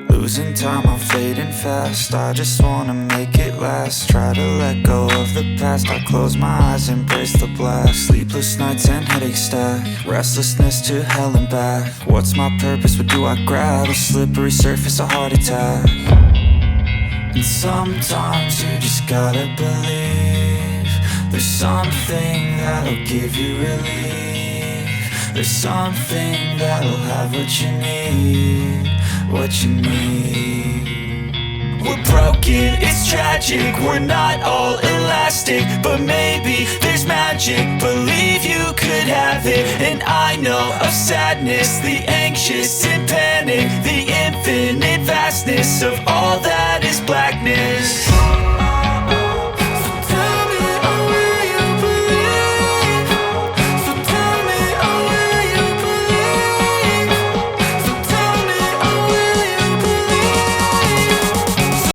Losing time, I'm fading fast. I just wanna make it last. Try to let go of the past. I close my eyes, embrace the blast. Sleepless nights and headaches stack. Restlessness to hell and back. What's my purpose? What do I grab? A slippery surface, a heart attack. And sometimes you just gotta believe there's something that'll give you relief. There's something that'll have what you need, what you need. We're broken, it's tragic, we're not all elastic, but maybe there's magic. Believe you could have it. And I know of sadness, the anxious and panic, the infinite vastness of all